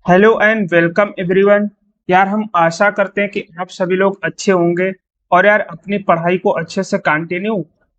Hello and welcome everyone. यार हम आशा करते हैं कि आप सभी लोग अच्छे होंगे और यार अपनी पढ़ाई को अच्छे से कंटिन्यू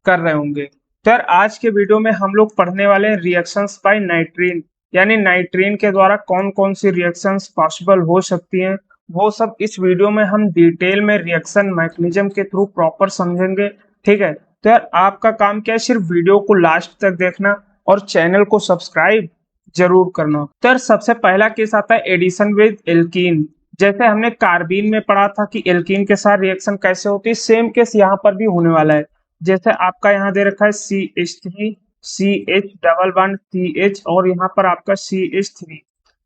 कर रहे होंगे। तो यार आज के वीडियो में हम लोग पढ़ने वाले हैं रिएक्शंस बाय नाइट्रीन, यानी नाइट्रीन के द्वारा कौन कौन सी रिएक्शंस पॉसिबल हो सकती हैं। वो सब इस वीडियो में हम डिटेल में रिएक्शन मैकेनिज्म के थ्रू प्रॉपर समझेंगे। ठीक है, तो यार आपका काम क्या है, सिर्फ वीडियो को लास्ट तक देखना और चैनल को सब्सक्राइब जरूर करना। तो यार सबसे पहला केस आता है एडिशन विद एल्कीन। जैसे हमने कार्बीन में पढ़ा था कि एल्कीन के साथ रिएक्शन कैसे होती है, सेम केस यहाँ पर भी होने वाला है। जैसे आपका यहाँ दे रखा है CH3 CH double bond CH और यहाँ पर आपका CH3,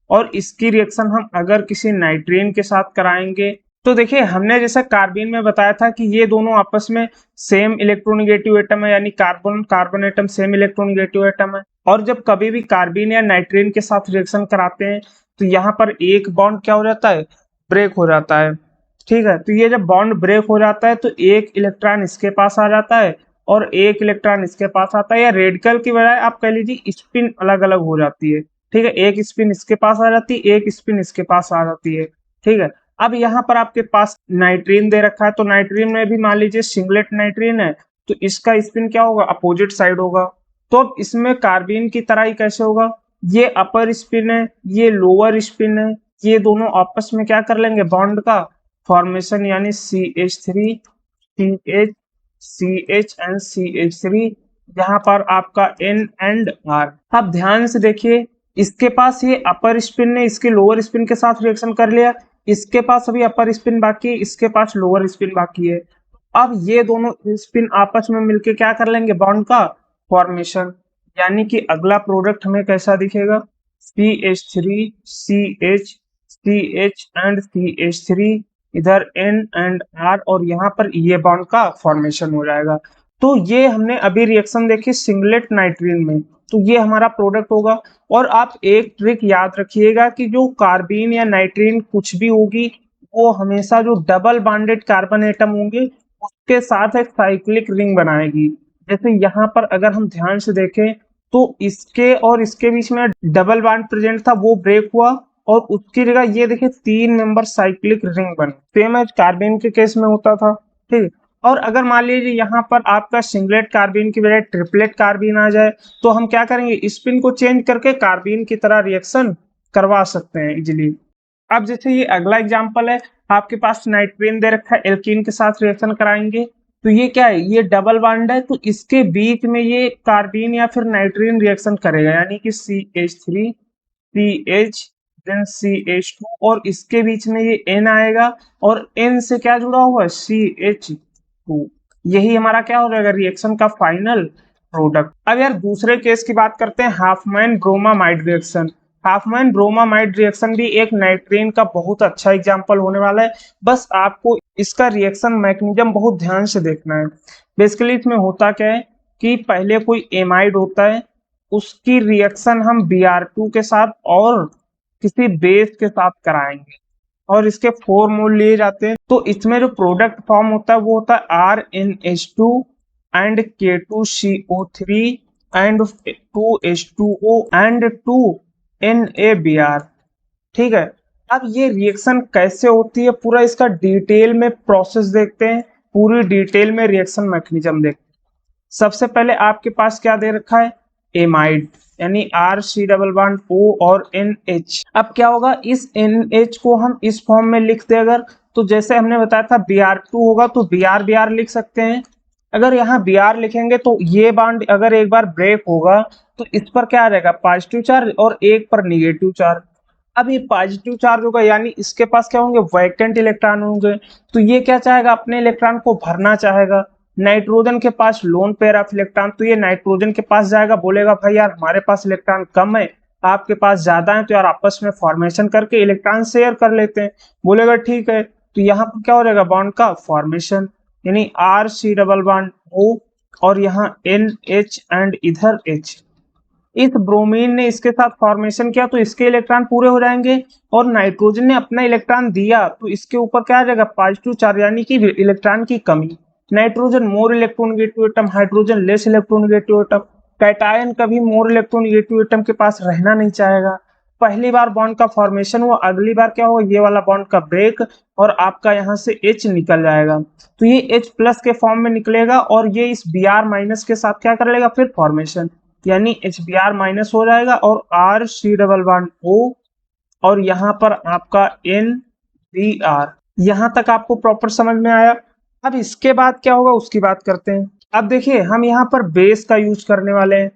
और इसकी रिएक्शन हम अगर किसी नाइट्रीन के साथ कराएंगे तो देखिए हमने जैसे कार्बीन में बताया था कि ये दोनों आपस में सेम इलेक्ट्रोनेगेटिव एटम है, यानी carbon carbon atom same electronegative atom है। और जब कभी भी कार्बीन या नाइट्रीन के साथ रिएक्शन कराते हैं तो यहाँ पर एक बॉन्ड क्या हो जाता है, ब्रेक हो जाता है। ठीक है, तो ये जब बॉन्ड ब्रेक हो जाता है तो एक इलेक्ट्रॉन इसके पास आ जाता है और एक इलेक्ट्रॉन इसके पास आता है, या रेडिकल की बजाय आप कह लीजिए स्पिन अलग अलग हो जाती है। ठीक है, एक स्पिन इसके पास आ जाती है, एक स्पिन इसके पास आ जाती है। ठीक है, अब यहाँ पर आपके पास नाइट्रीन दे रखा है तो नाइट्रीन में भी मान लीजिए सिंगलेट नाइट्रीन है, तो इसका स्पिन क्या होगा, अपोजिट साइड होगा। तो अब इसमें कार्बीन की तरह ही कैसे होगा, ये अपर स्पिन है ये लोअर स्पिन है, ये दोनों आपस में क्या कर लेंगे, बॉन्ड का फॉर्मेशन, यानी CH3 CH CH and CH3। यहाँ पर आपका N एंड R। आप ध्यान से देखिए, इसके पास ये अपर स्पिन ने इसके लोअर स्पिन के साथ रिएक्शन कर लिया, इसके पास अभी अपर स्पिन बाकी है, इसके पास लोअर स्पिन बाकी है। अब ये दोनों स्पिन आपस में मिलके क्या कर लेंगे, बॉन्ड का फॉर्मेशन। यानी कि अगला प्रोडक्ट हमें कैसा दिखेगा, CH3 CH CH and CH3, इधर N एंड R, और यहाँ पर ये बॉन्ड का फॉर्मेशन हो जाएगा। तो ये हमने अभी रिएक्शन देखी सिंगलेट नाइट्रीन में, तो ये हमारा प्रोडक्ट होगा। और आप एक ट्रिक याद रखिएगा कि जो कार्बीन या नाइट्रीन कुछ भी होगी, वो हमेशा जो डबल बॉन्डेड कार्बन एटम होंगे उसके साथ एक साइक्लिक रिंग बनाएगी। जैसे यहाँ पर अगर हम ध्यान से देखें तो इसके और इसके बीच में डबल बॉन्ड प्रेजेंट था, वो ब्रेक हुआ और उसकी जगह ये देखिए 3 मेंबर साइक्लिक रिंग बने, सेम एज कार्बन के केस में होता था। ठीक, और अगर मान लीजिए यहाँ पर आपका सिंगलेट कार्बन की बजाय ट्रिपलेट कार्बन आ जाए तो हम क्या करेंगे, स्पिन को चेंज करके कार्बन की तरह रिएक्शन करवा सकते हैं इजिली। अब जैसे ये अगला एग्जांपल है, आपके पास नाइट्रीन दे रखा है, एल्कीन के साथ रिएक्शन कराएंगे तो ये क्या है, ये डबल बॉन्ड है, तो इसके बीच में ये कार्बन या फिर नाइट्रीन रिएक्शन करेगा, यानी कि CH3 CH देन CH2, और इसके बीच में ये N आएगा और N से क्या जुड़ा हुआ है, CH2। यही हमारा क्या हो जाएगा, रिएक्शन का फाइनल प्रोडक्ट। अब यार दूसरे केस की बात करते हैं, Hopman bromamide reaction. Hopman bromamide reaction भी एक नाइट्रीन का बहुत अच्छा एग्जांपल होने वाला है। बस आपको इसका रिएक्शन मैकेनिज्म बहुत ध्यान से देखना है। बेसिकली इसमें होता क्या है कि पहले कोई एमाइड होता है, उसकी रिएक्शन हम Br2 के साथ और किसी बेस के साथ कराएंगे और इसके 4 मोल लिए जाते हैं। तो इसमें जो प्रोडक्ट फॉर्म होता है वो होता है RnH2 and K2CO3 and 2H2O and 2NaBr। ठीक है, अब ये रिएक्शन कैसे होती है पूरा इसका डिटेल में प्रोसेस देखते हैं, पूरी डिटेल में रिएक्शन मैकेनिज्म देखते हैं। सबसे पहले आपके पास क्या दे रखा है, एमाइड, यानी RC डबल बॉन्ड O और NH। अब क्या होगा, इस NH को हम इस फॉर्म में लिखते हैं अगर, तो जैसे हमने बताया था Br2 होगा तो Br लिख सकते हैं। अगर यहाँ Br लिखेंगे तो ये बॉन्ड अगर एक बार ब्रेक होगा तो इस पर क्या आ जाएगा, पॉजिटिव चार्ज, और एक पर निगेटिव चार्ज। अब ये पॉजिटिव चार्ज होगा यानी इसके पास क्या होंगे, वैकेंट इलेक्ट्रॉन होंगे, तो ये क्या चाहेगा, अपने इलेक्ट्रॉन को भरना चाहेगा। नाइट्रोजन के पास लोन पेयर ऑफ इलेक्ट्रॉन, तो ये नाइट्रोजन के पास जाएगा, बोलेगा भाई यार हमारे पास इलेक्ट्रॉन कम है, आपके पास ज्यादा है, तो यार आपस में फॉर्मेशन करके इलेक्ट्रॉन शेयर कर लेते हैं। बोलेगा ठीक है, तो यहाँ पर क्या हो जाएगा, बॉन्ड का फॉर्मेशन, यानी RC डबल बॉन्ड O और यहाँ NH एंड इधर H। इस ब्रोमीन ने इसके साथ फॉर्मेशन किया तो इसके इलेक्ट्रॉन पूरे हो जाएंगे, और नाइट्रोजन ने अपना इलेक्ट्रॉन दिया तो इसके ऊपर क्या आ जाएगा, पॉजिटिव चार्ज, यानी कि इलेक्ट्रॉन की कमी। Nitrogen more electronegative atom, hydrogen less electronegative atom. Cation कभी मोर इलेक्ट्रोनेगेटिव एटम के पास रहना नहीं चाहेगा, पहली बार बॉन्ड का फॉर्मेशन हुआ, अगली बार क्या होगा, ये वाला बॉन्ड का ब्रेक और आपका यहाँ से H निकल जाएगा। तो ये H प्लस के फॉर्म में निकलेगा और ये इस Br माइनस के साथ क्या कर लेगा फिर फॉर्मेशन, यानी HBr माइनस हो जाएगा और R C double bond O और यहाँ पर आपका NBr। यहाँ तक आपको प्रॉपर समझ में आया। अब इसके बाद क्या होगा उसकी बात करते हैं। अब देखिए हम यहाँ पर बेस का यूज करने वाले हैं।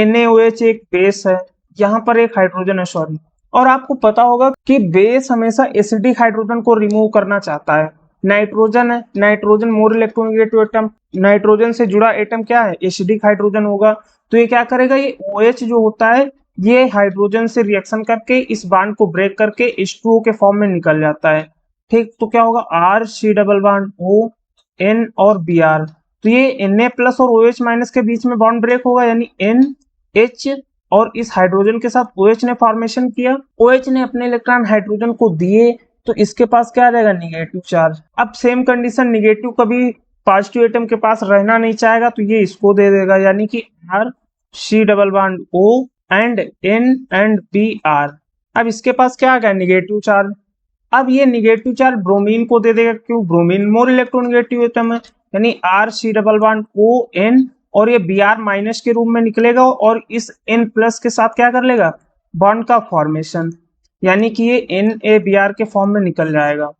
NaOH एक बेस है, यहाँ पर एक हाइड्रोजन है सॉरी, और आपको पता होगा कि बेस हमेशा एसिडिक हाइड्रोजन को रिमूव करना चाहता है। नाइट्रोजन है, nitrogen more electronegative atom, nitrogen से जुड़ा एटम क्या है एसिडिक हाइड्रोजन होगा। तो ये क्या करेगा, ये OH जो होता है ये हाइड्रोजन से रिएक्शन करके इस बॉन्ड को ब्रेक करके H2O के फॉर्म में निकल जाता है। ठीक, तो क्या होगा R C double bond O N और Br। तो ये Na प्लस और OH माइनस के बीच में बॉन्ड ब्रेक होगा, यानी NH और इस हाइड्रोजन के साथ OH ने फॉर्मेशन किया, OH ने अपने इलेक्ट्रॉन हाइड्रोजन को दिए, तो इसके पास क्या आ जाएगा निगेटिव चार्ज। अब सेम कंडीशन, निगेटिव कभी पॉजिटिव एटम के पास रहना नहीं चाहेगा तो ये इसको दे देगा, यानी कि R C double bond O and N and Br। अब इसके पास क्या आ गया निगेटिव चार्ज। अब ये निगेटिव चार्ज ब्रोमीन को दे देगा, क्यों, ब्रोमीन मोर इलेक्ट्रोनेगेटिव एटम है, यानी R C double bond O N और ये Br माइनस के रूप में निकलेगा और इस N प्लस के साथ क्या कर लेगा बॉन्ड का फॉर्मेशन, यानी कि ये NaBr के फॉर्म में निकल जाएगा।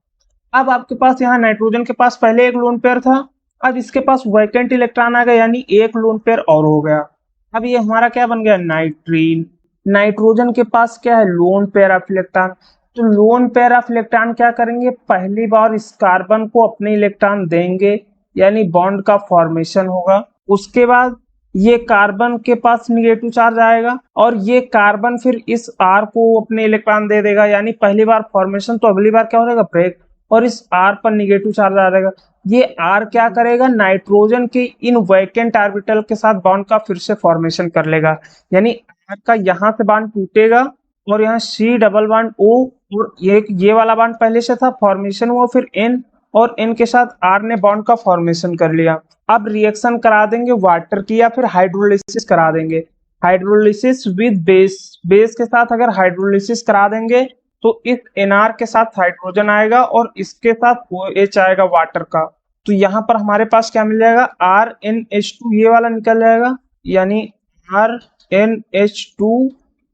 अब आपके पास यहाँ नाइट्रोजन के पास पहले एक लोन पेयर था, अब इसके पास वैकेंट इलेक्ट्रॉन आ गया, यानी एक लोन पेयर और हो गया। अब ये हमारा क्या बन गया नाइट्रीन। नाइट्रोजन के पास क्या है लोन पेयर ऑफ इलेक्ट्रॉन, तो लोन पेयर ऑफ इलेक्ट्रॉन क्या करेंगे, पहली बार इस कार्बन को अपने इलेक्ट्रॉन देंगे, यानी बॉन्ड का फॉर्मेशन होगा। उसके बाद ये कार्बन के पास निगेटिव चार्ज आएगा और ये कार्बन फिर इस R को अपने इलेक्ट्रॉन दे देगा, यानी पहली बार फॉर्मेशन, तो अगली बार क्या हो जाएगा ब्रेक और इस R पर निगेटिव चार्ज आ जाएगा। ये R क्या करेगा नाइट्रोजन के इन वैकेंट ऑर्बिटल के साथ बॉन्ड का फिर से फॉर्मेशन कर लेगा, यानी R का यहाँ से बॉन्ड टूटेगा और यहाँ C डबल बॉन्ड O और ये वाला बॉन्ड पहले से था फॉर्मेशन हुआ, फिर N और N के साथ R ने बॉन्ड का फॉर्मेशन कर लिया। अब रिएक्शन करा देंगे वाटर की या फिर हाइड्रोलिसिस करा देंगे। हाइड्रोलिसिस विद बेस, बेस के साथ अगर हाइड्रोलिसिस करा देंगे तो इस NR के साथ हाइड्रोजन आएगा और इसके साथ OH आएगा वाटर का, तो यहाँ पर हमारे पास क्या मिल जाएगा RNH2, ये वाला निकल जाएगा, यानी RNH2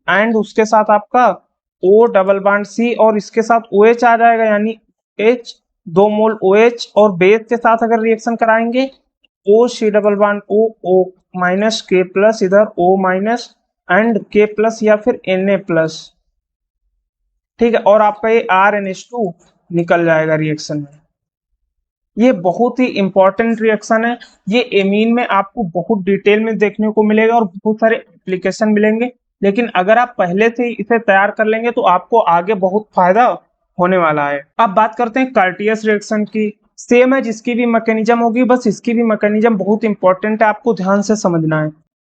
एंड उसके साथ आपका O डबल बॉन्ड C और इसके साथ OH आ जाएगा, यानी H 2 मोल OH और बेस के साथ अगर रिएक्शन कराएंगे OC double bond O minus K plus, इधर O minus and K plus या फिर Na प्लस। ठीक है, और आपका ये RNH2 निकल जाएगा रिएक्शन में। ये बहुत ही इंपॉर्टेंट रिएक्शन है, ये एमीन में आपको बहुत डिटेल में देखने को मिलेगा और बहुत सारे एप्लीकेशन मिलेंगे, लेकिन अगर आप पहले से इसे तैयार कर लेंगे तो आपको आगे बहुत फायदा होने वाला है। अब बात करते हैं कार्टियस रिएक्शन की। सेम है, जिसकी भी मैकेनिज्म होगी, बस इसकी भी मैकेनिज्म बहुत इंपॉर्टेंट है, आपको ध्यान से समझना है।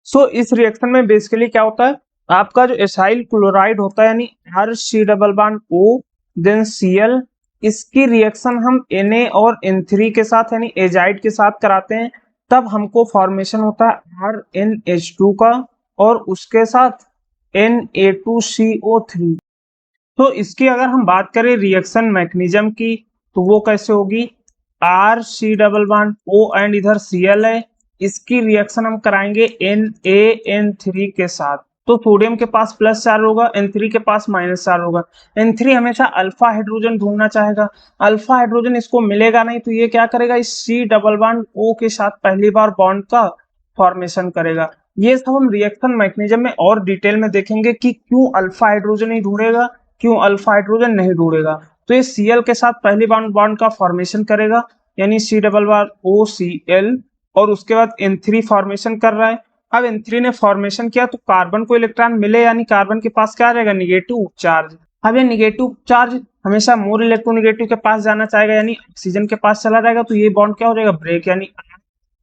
सो इस रिएक्शन में बेसिकली क्या होता है, आपका जो एसाइल क्लोराइड होता है यानी RC double bond O then Cl, इसकी रिएक्शन हम Na और N3 के साथ यानी एजाइड के साथ कराते हैं, तब हमको फॉर्मेशन होता है RNH2 का और उसके साथ Na2CO3। तो इसकी अगर हम बात करें रिएक्शन मैकेनिज्म की तो वो कैसे होगी, RC double bond O and इधर Cl है, इसकी रिएक्शन हम कराएंगे NaN3 के साथ, तो सोडियम के पास प्लस चार्ज होगा, N3 के पास माइनस चार्ज होगा। N3 हमेशा अल्फा हाइड्रोजन ढूंढना चाहेगा, अल्फा हाइड्रोजन इसको मिलेगा नहीं, तो ये क्या करेगा इस C डबल बॉन्ड O के साथ पहली बार बॉन्ड का फॉर्मेशन करेगा। ये सब हम रिएक्शन मैकेनिज्म में और डिटेल में देखेंगे कि क्यों अल्फा हाइड्रोजन ही ढूंढेगा, क्यों अल्फा हाइड्रोजन नहीं ढूंढेगा। तो ये Cl के साथ पहली बॉन्ड का फॉर्मेशन करेगा, यानी C डबल बॉन्ड OCl, और उसके बाद N3 फॉर्मेशन कर रहा है। अब N3 ने फॉर्मेशन किया तो कार्बन को इलेक्ट्रॉन मिले, यानी कार्बन के पास क्या रहेगा निगेटिव चार्ज। अब ये निगेटिव चार्ज हमेशा मोर इलेक्ट्रोनेगेटिव के पास जाना चाहेगा, यानी ऑक्सीजन के पास चला जाएगा, तो ये बॉन्ड क्या हो जाएगा ब्रेक, यानी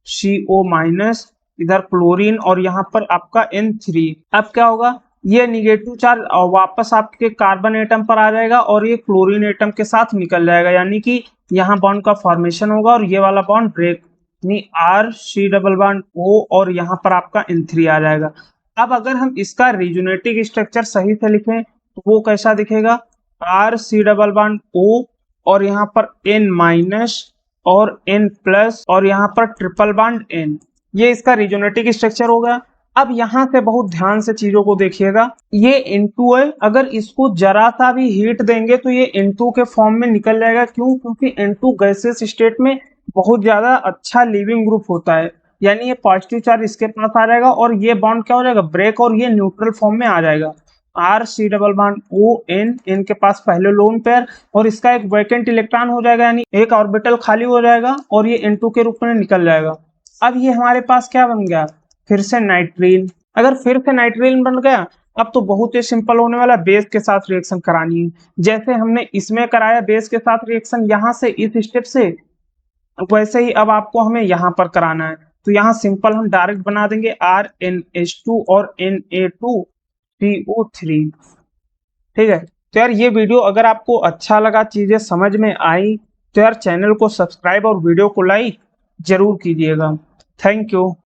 CO माइनस, इधर क्लोरीन और यहाँ पर आपका N3। अब क्या होगा, ये निगेटिव चार्ज वापस आपके कार्बन एटम पर आ जाएगा और ये क्लोरीन एटम के साथ निकल जाएगा, यानी कि यहाँ बॉन्ड का फॉर्मेशन होगा और ये वाला बॉन्ड ब्रेक, यानी RC डबल बॉन्ड O और यहाँ पर आपका N3 आ जाएगा। अब अगर हम इसका रिजोनेटिक स्ट्रक्चर सही से लिखें तो वो कैसा दिखेगा, R C double bond O और यहाँ पर N माइनस और N प्लस और यहाँ पर ट्रिपल बॉन्ड N। ये इसका रिजोनेटिक स्ट्रक्चर होगा। अब यहाँ से बहुत ध्यान से चीजों को देखिएगा, ये N2 है, अगर इसको जरा सा भी हीट देंगे तो ये N2 के फॉर्म में निकल जाएगा। क्यों? क्योंकि N2 गैसेस स्टेट में बहुत ज्यादा अच्छा लिविंग ग्रुप होता है, यानी ये पॉजिटिव चार्ज इसके पास आ जाएगा और ये बॉन्ड क्या हो जाएगा, ब्रेक, और ये न्यूट्रल फॉर्म में आ जाएगा। R C double bond O N, N के पास पहले लोन पेयर और इसका एक वैकेंट इलेक्ट्रॉन हो जाएगा, यानी एक ऑर्बिटल खाली हो जाएगा और ये N2 के रूप में निकल जाएगा। अब ये हमारे पास क्या बन गया, फिर से नाइट्रीन। अगर फिर से नाइट्रीन बन गया, अब तो बहुत ही सिंपल होने वाला, बेस के साथ रिएक्शन करानी है। जैसे हमने इसमें कराया बेस के साथ रिएक्शन यहाँ से इस स्टेप से, वैसे ही अब आपको हमें यहाँ पर कराना है। तो यहाँ सिंपल हम डायरेक्ट बना देंगे RnH2 और Na2CO3। ठीक है, तो यार ये वीडियो अगर आपको अच्छा लगा, चीजें समझ में आई, तो यार चैनल को सब्सक्राइब और वीडियो को लाइक जरूर कीजिएगा। Thank you.